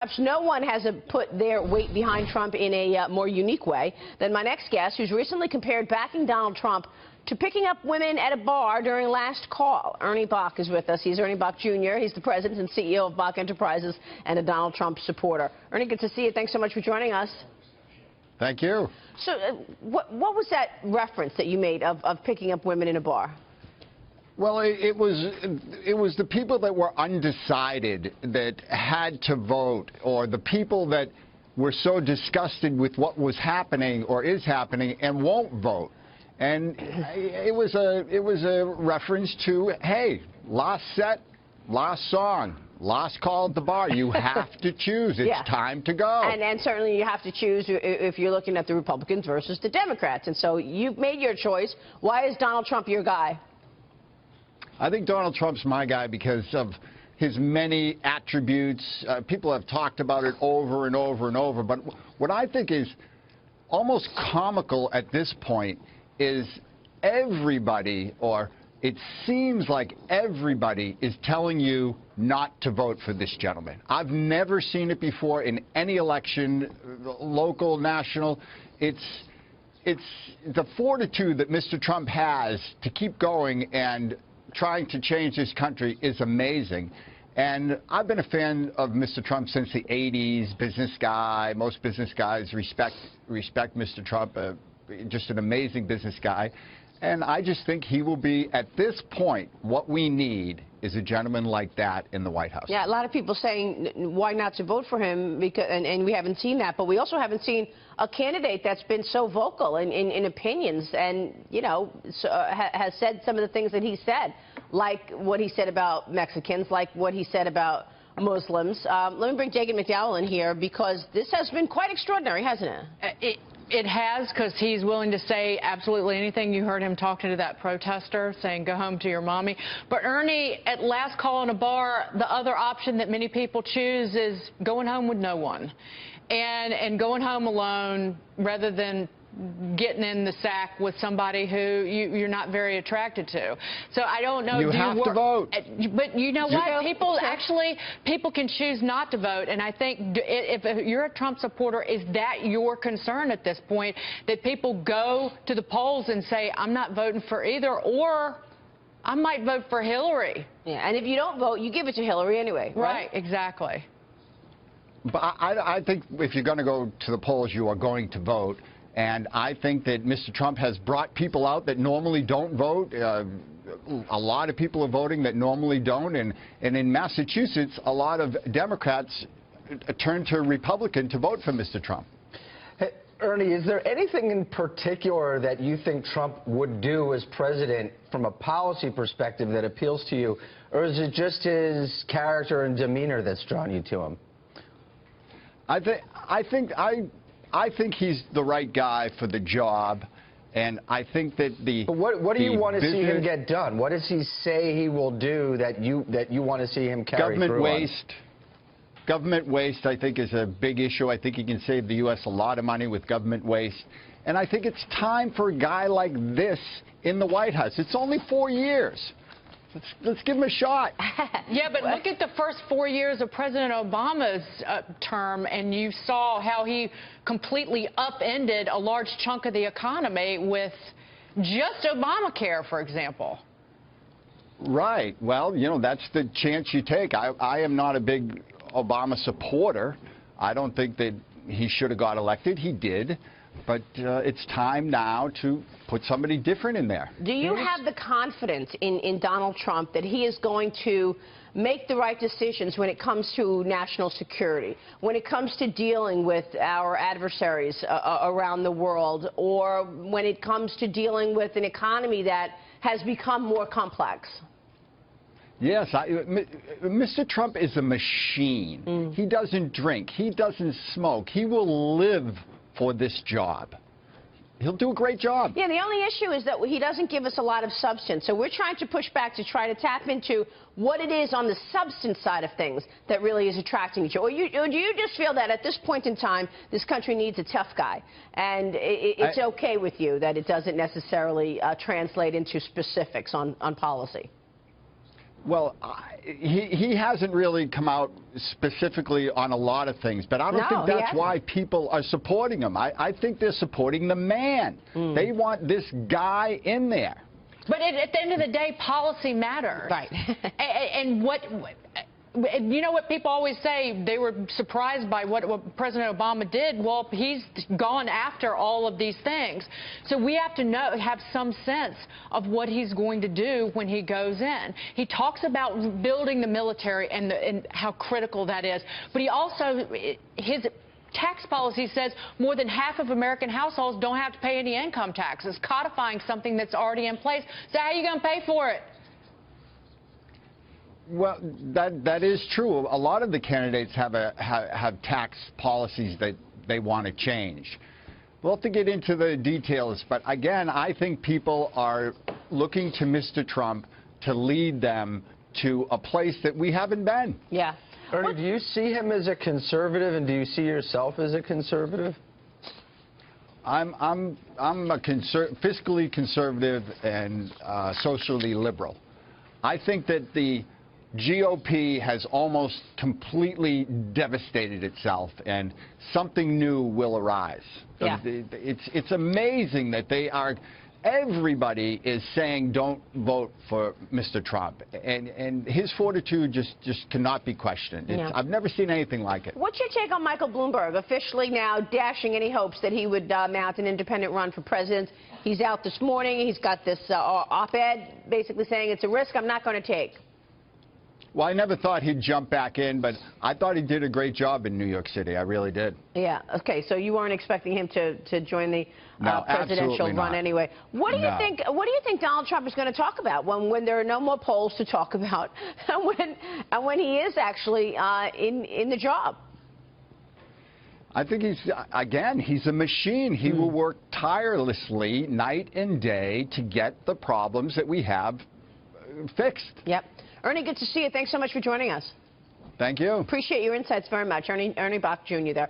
Perhaps no one has put their weight behind Trump in a more unique way than my next guest, who's recently compared backing Donald Trump to picking up women at a bar during last call. Ernie Bach is with us. He's Ernie Bach Jr. He's the president and CEO of Bach Enterprises and a Donald Trump supporter. Ernie, good to see you. Thanks so much for joining us. Thank you. So what was that reference that you made of picking up women in a bar? Well, it was the people that were undecided that had to vote, or the people that were so disgusted with what was happening or is happening and won't vote. And it was a reference to, hey, last set, last song, last call at the bar. You have to choose. It's time to go. And certainly you have to choose if you're looking at the Republicans versus the Democrats. And so you've made your choice. Why is Donald Trump your guy? I think Donald Trump's my guy because of his many attributes. People have talked about it over and over and over. But what I think is almost comical at this point is everybody, or it seems like everybody, is telling you not to vote for this gentleman. I've never seen it before in any election, local, national. It's the fortitude that Mr. Trump has to keep going and trying to change this country is amazing. And I've been a fan of Mr. Trump since the 80s, business guy. Most business guys respect Mr. Trump, just an amazing business guy. And I just think he will be, at this point, what we need is a gentleman like that in the White House. Yeah, a lot of people saying why not to vote for him, because, and we haven't seen that. But we also haven't seen a candidate that's been so vocal in opinions and, you know, has said some of the things that he said, like what he said about Mexicans, like what he said about Muslims. Let me bring Jacob McDowell in here, because this has been quite extraordinary, hasn't it? It has, because he's willing to say absolutely anything. You heard him talking to that protester, saying, go home to your mommy. But Ernie, at last call in a bar, the other option that many people choose is going home with no one. And going home alone rather than getting in the sack with somebody who you're not very attracted to. So I don't know. You have to vote. But you know what? People can choose not to vote. And I think if you're a Trump supporter, is that your concern at this point, that people go to the polls and say, I'm not voting for either, or I might vote for Hillary? Yeah, and if you don't vote, you give it to Hillary anyway, right? Right, exactly. But I think if you're going to go to the polls, you are going to vote. And I think that Mr. Trump has brought people out that normally don't vote. A lot of people are voting that normally don't. And in Massachusetts, a lot of Democrats turn to Republican to vote for Mr. Trump. Hey, Ernie, is there anything in particular that you think Trump would do as president from a policy perspective that appeals to you? Or is it just his character and demeanor that's drawn you to him? I think he's the right guy for the job, and I think that the. But what do you want to see him get done? What does he say he will do that you want to see him carry through on? Government waste, I think, is a big issue. I think he can save the U.S. a lot of money with government waste, and I think it's time for a guy like this in the White House. It's only 4 years. Let's give him a shot. Yeah, but look at the first 4 years of President Obama's term, and you saw how he completely upended a large chunk of the economy with just Obamacare, for example. Right. Well, you know, that's the chance you take. I am not a big Obama supporter. I don't think that he should have got elected. He did. But it's time now to put somebody different in there. Do you have the confidence in Donald Trump that he is going to make the right decisions when it comes to national security, when it comes to dealing with our adversaries around the world, or when it comes to dealing with an economy that has become more complex? Yes, Mr. Trump is a machine. He doesn't drink. He doesn't smoke. He will live for this job. He'll do a great job. Yeah, the only issue is that he doesn't give us a lot of substance. So we're trying to push back to try to tap into what it is on the substance side of things that really is attracting you. Or do you just feel that at this point in time, this country needs a tough guy, and it's okay with you that it doesn't necessarily translate into specifics on policy? Well, he hasn't really come out specifically on a lot of things, but I don't think he that's hasn't. why people are supporting him. I think they're supporting the man. They want this guy in there. But at the end of the day, policy matters. Right. And you know what people always say, they were surprised by what President Obama did. Well, he's gone after all of these things. So we have to have some sense of what he's going to do when he goes in. He talks about building the military and how critical that is. But he also, his tax policy says more than half of American households don't have to pay any income taxes, codifying something that's already in place. So how are you going to pay for it? Well, that is true. A lot of the candidates have tax policies that they want to change. We'll have to get into the details, but again, I think people are looking to Mr. Trump to lead them to a place that we haven't been. Yeah. Ernie, do you see him as a conservative, and do you see yourself as a conservative? I'm a fiscally conservative and socially liberal. I think that the GOP has almost completely devastated itself, and something new will arise. Yeah. It's amazing that everybody is saying don't vote for Mr. Trump, and his fortitude just cannot be questioned. Yeah. I've never seen anything like it. What's your take on Michael Bloomberg officially now dashing any hopes that he would mount an independent run for president? He's out this morning. He's got this op-ed basically saying it's a risk I'm not going to take. Well, I never thought he'd jump back in, but I thought he did a great job in New York City. I really did. Yeah. Okay. So you weren't expecting him to join the No, presidential absolutely run not. anyway. What do you think? What do you think Donald Trump is going to talk about when there are no more polls to talk about, and when he is actually in the job? I think he's a machine. He will work tirelessly night and day to get the problems that we have fixed. Yep. Ernie, good to see you. Thanks so much for joining us. Thank you. Appreciate your insights very much. Ernie Bach Jr. there.